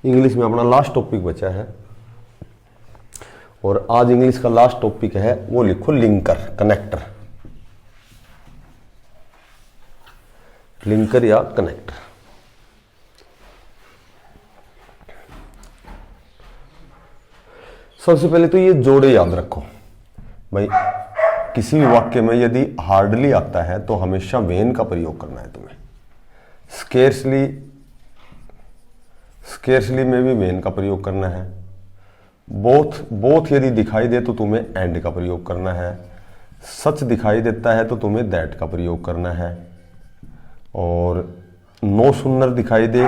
English में अपना last topic बचा है और आज इंग्लिश का लास्ट टॉपिक है वो लिखो लिंकर, कनेक्टर। लिंकर या कनेक्टर। सबसे पहले तो ये जोड़े याद रखो भाई। किसी भी वाक्य में यदि हार्डली आता है तो हमेशा वेन का प्रयोग करना है तुम्हें। स्केर्सली में भी वेन का प्रयोग करना है। बोथ यदि दिखाई दे तो तुम्हें एंड का प्रयोग करना है। सच दिखाई देता है तो तुम्हें दैट का प्रयोग करना है। और नो सुनर दिखाई दे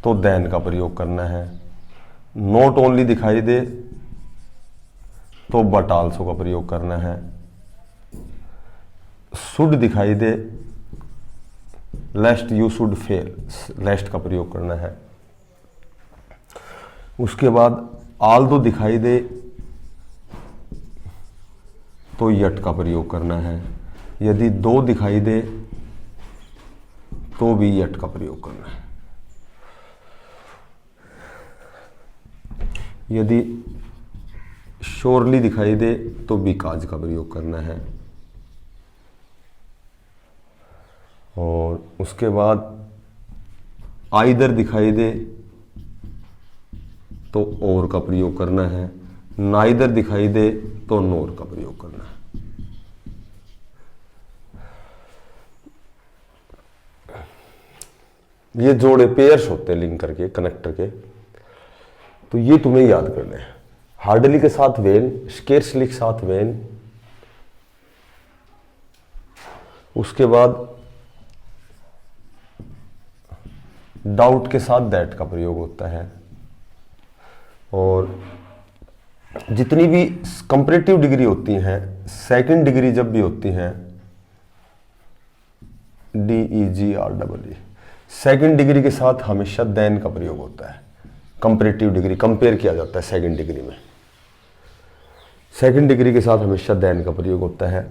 तो देन का प्रयोग करना है। नॉट ओनली दिखाई दे तो बट आल्सो का प्रयोग करना है। शुड दिखाई दे लेस्ट यू शुड फेल, लेस्ट का प्रयोग करना है। उसके बाद आल दो दिखाई दे तो यट का प्रयोग करना है। यदि दो दिखाई दे तो भी यट का प्रयोग करना है। यदि श्योरली दिखाई दे तो बिकॉज का प्रयोग करना है। और उसके बाद आइदर दिखाई दे तो और का प्रयोग करना है। नाइदर दिखाई दे तो नोर का प्रयोग करना है। ये जोड़े पेयर्स होते हैं लिंकर के, कनेक्टर के, तो ये तुम्हें याद करने हैं। हार्डली के साथ वेन, स्केर्सली के साथ वेन, उसके बाद डाउट के साथ दैट का प्रयोग होता है। और जितनी भी कंपैरेटिव डिग्री होती हैं, सेकंड डिग्री जब भी होती हैं, DEGREE, सेकंड डिग्री के साथ हमेशा देन का प्रयोग होता है। कंपैरेटिव डिग्री, कंपेयर किया जाता है सेकंड डिग्री में, सेकंड डिग्री के साथ हमेशा देन का प्रयोग होता है।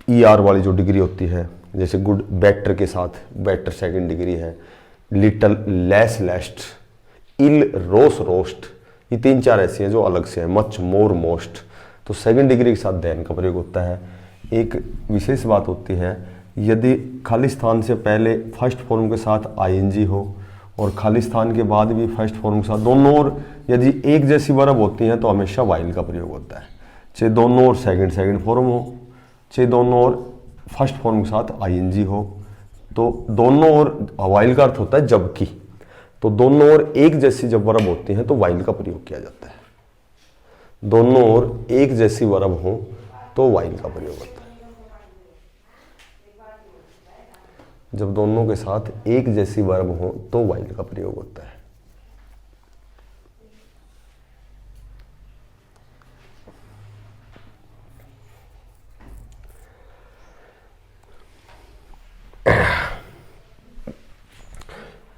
ER वाली जो डिग्री होती है, जैसे गुड बेटर के साथ बेटर सेकंड डिग्री है। लिटल लेस लेस्ट, इल रोस रोस्ट, ये 3-4 ऐसी हैं जो अलग से हैं। मच मोर मोस्ट, तो सेकंड डिग्री के साथ देन का प्रयोग होता है। एक विशेष बात होती है, यदि खाली स्थान से पहले फर्स्ट फॉर्म के साथ ING हो और खाली स्थान के बाद भी फर्स्ट फॉर्म के साथ दोनों और यदि एक जैसी वर्ब होती हैं तो हमेशा वाइल का प्रयोग होता है। चाहे दोनों और सेकंड फॉर्म हो, चाहे दोनों और फर्स्ट फॉर्म के साथ ING हो, तो दोनों और वाइल का अर्थ होता है जबकि, तो दोनों और एक जैसी जब वर्ब होती हैं तो वाइल का प्रयोग किया जाता है। दोनों और एक जैसी वर्ब हो तो वाइल का प्रयोग होता है। जब दोनों के साथ एक जैसी वर्ब हो तो वाइल का प्रयोग होता है।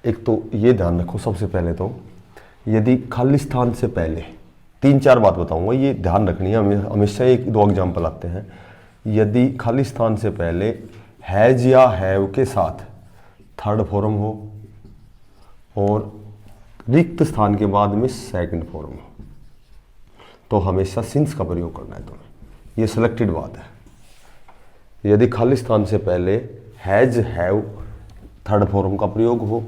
एक तो ये ध्यान रखो, सबसे पहले तो यदि खाली स्थान से पहले 3-4 बात बताऊंगा, ये ध्यान रखनी है। हमेशा 1-2 एग्जाम्पल आते हैं। यदि खाली स्थान से पहले हैज या हैव के साथ थर्ड फॉर्म हो और रिक्त स्थान के बाद में सेकंड फॉर्म हो तो हमेशा सिंस का प्रयोग करना है तुम्हें। ये सिलेक्टेड बात है। यदि खाली स्थान से पहले हैज हैव थर्ड फॉर्म का प्रयोग हो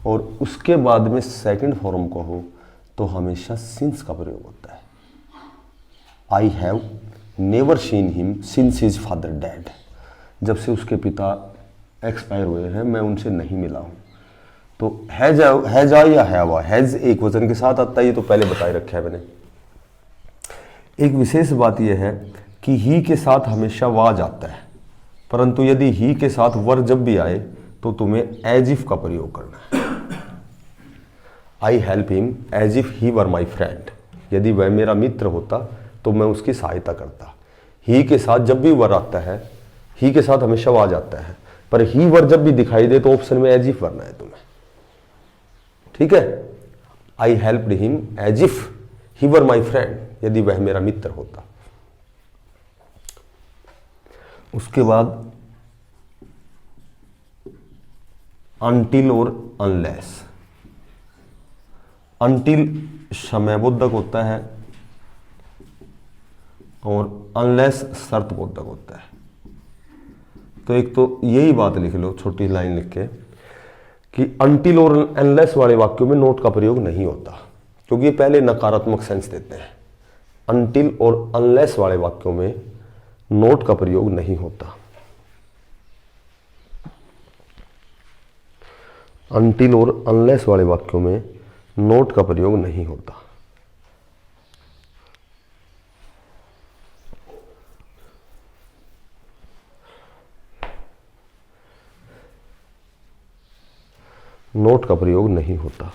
और उसके बाद में सेकंड फॉर्म को हो तो हमेशा सिंस का प्रयोग होता है। I have never seen him since his father dad, जब से उसके पिता एक्सपायर हुए हैं मैं उनसे नहीं मिला हूं। तो हैज आई या हैव, हैज एक वचन के साथ आता है, ये तो पहले बताए रखा है मैंने। एक विशेष बात यह है कि ही के साथ हमेशा वाज आता है, परंतु यदि ही के साथ वर जब भी आए तो तुम्हें एज इफ का प्रयोग करना है। I help him as if he were my friend, यदि वह मेरा मित्र होता तो मैं उसकी सहायता करता। ही के साथ जब भी वर आता है, ही के साथ हमेशा वाज आता है, पर ही वर जब भी दिखाई दे तो ऑप्शन में एज इफ भरना है तुम्हें। ठीक है, I helped him as if he were my friend, यदि वह मेरा मित्र होता। उसके बाद अनटिल और अनलेस, अनटिल समयबोधक होता है और अनलेस शर्तबोधक होता है। तो एक तो यही बात लिख लो, छोटी लाइन लिख के, कि अनटिल और अनलेस वाले वाक्यों में नोट का प्रयोग नहीं होता, क्योंकि ये पहले नकारात्मक सेंस देते हैं। अनटिल और अनलेस वाले वाक्यों में नोट का प्रयोग नहीं होता। अनटिल और अनलेस वाले वाक्यों में नोट का प्रयोग नहीं होता। नोट का प्रयोग नहीं होता।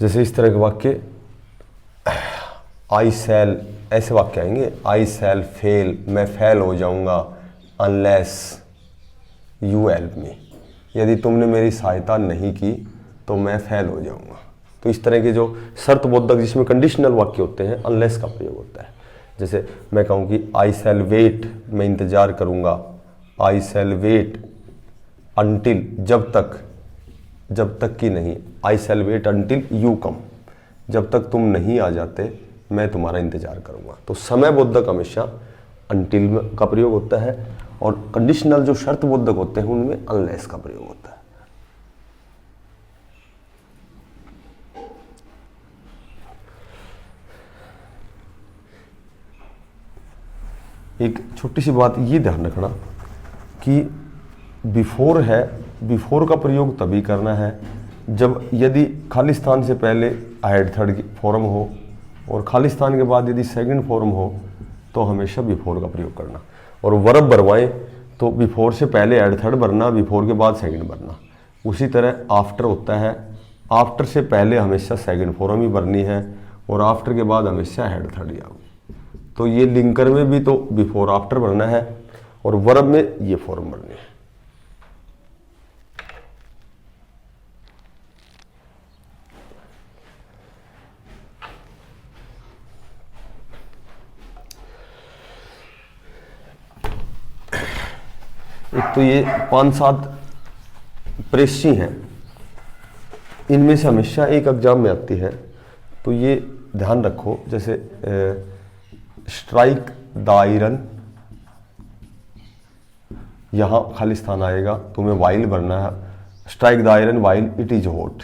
जैसे इस तरह के वाक्य, आई सेल, ऐसे वाक्य आएंगे, आई सेल फेल, मैं फेल हो जाऊंगा, अनलेस यू हेल्प मी, यदि तुमने मेरी सहायता नहीं की तो मैं फेल हो जाऊंगा। तो इस तरह के जो शर्तबोधक जिसमें कंडीशनल वाक्य होते हैं, अनलेस का प्रयोग होता है। जैसे मैं कहूँ कि आई सेल वेट, मैं इंतजार करूंगा, आई सेल वेट अनटिल, जब तक कि नहीं, I shall wait until you come, जब तक तुम नहीं आ जाते मैं तुम्हारा इंतजार करूंगा। तो समयबोधक हमेशा अनटिल का प्रयोग होता है और कंडीशनल जो शर्तबोधक होते हैं उनमें अनलेस का प्रयोग होता है। एक छोटी सी बात ये ध्यान रखना कि बिफोर है, बिफोर का प्रयोग तभी करना है जब यदि खाली स्थान से पहले हेड थर्ड फॉर्म हो और खाली स्थान के बाद यदि सेकंड फॉर्म हो तो हमेशा बिफोर का प्रयोग करना। और वर्ब भरवाएं तो बिफोर से पहले हेड थर्ड भरना, बिफोर के बाद सेकंड भरना। उसी तरह आफ्टर होता है, आफ्टर से पहले हमेशा सेकंड फॉर्म ही भरनी है और आफ्टर के बाद हमेशा हेड थर्ड ही आऊँ। तो ये लिंकर में भी तो बिफोर आफ्टर भरना है और वर्ब में ये फॉर्म भरनी है। एक तो ये 5-7 प्रेसी हैं, इनमें से हमेशा एक एग्जाम में आती है, तो ये ध्यान रखो। जैसे स्ट्राइक द आयरन, यहाँ खाली स्थान आएगा, तुम्हें वाइल भरना है। Strike the iron while it is hot,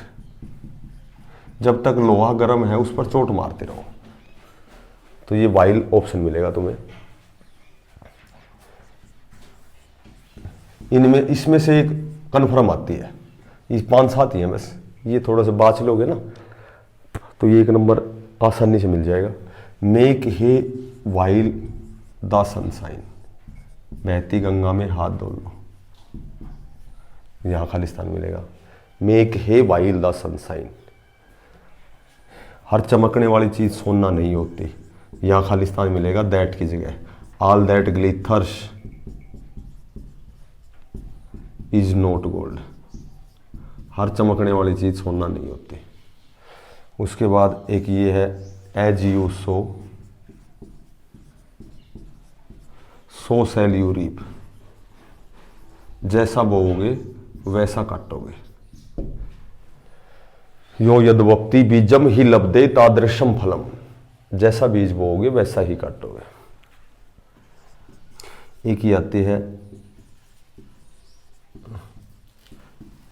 जब तक लोहा गर्म है उस पर चोट मारते रहो। तो ये वाइल ऑप्शन मिलेगा तुम्हें। इनमें इसमें से एक कन्फर्म आती है, ये 5-7 ही है बस, ये थोड़ा सा बाँच लोगे ना तो ये 1 नंबर आसानी से मिल जाएगा। Make hay while the sunshine, बहती गंगा में हाथ धो लो, यहाँ खाली स्थान मिलेगा। Make hay while the sunshine, हर चमकने वाली चीज़ सोना नहीं होती, यहाँ खाली स्थान मिलेगा दैट की जगह। All that glitters is not gold, हर चमकने वाली चीज़ सोना नहीं होती। उसके बाद एक ये है as you sow, so shall you reap, जैसा बोओगे वैसा काटोगे। यो यद्वप्ति बीजम ही लब्धे तादृशम फलम, जैसा बीज बोओगे वैसा ही काटोगे। एक ही आती है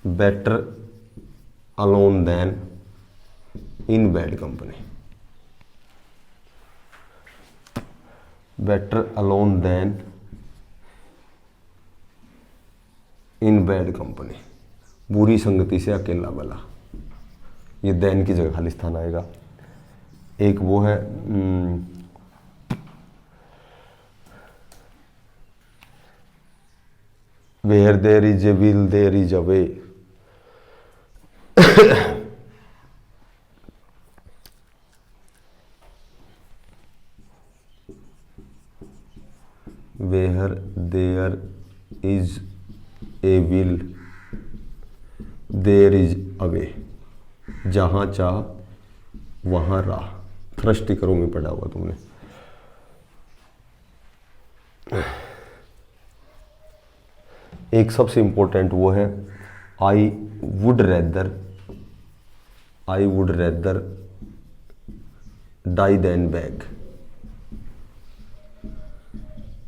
better alone than in bad company, better alone than in bad company, बुरी संगति से अकेला भला, ये देन की जगह खाली स्थान आएगा। एक वो है where there is a will there is a way, where there is a will there is a way, जहाँ चाह वहाँ राह। थ्रस्टी करो में पढ़ा हुआ तुमने। एक सबसे इंपॉर्टेंट वो है I would rather die than beg.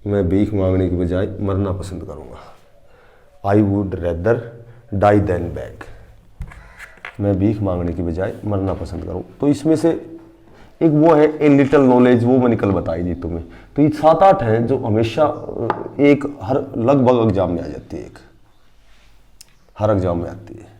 मैं भीख मांगने की बजाय मरना पसंद करूंगा। I would rather die than beg. मैं भीख मांगने की बजाय मरना पसंद करूं। तो इसमें से एक वो है ए लिटिल नॉलेज, वो मैंने कल बताई थी तुम्हें। तो ये 7-8 हैं जो हमेशा एक हर लगभग एग्जाम में आ जाती है, हर एग्जाम में आती है।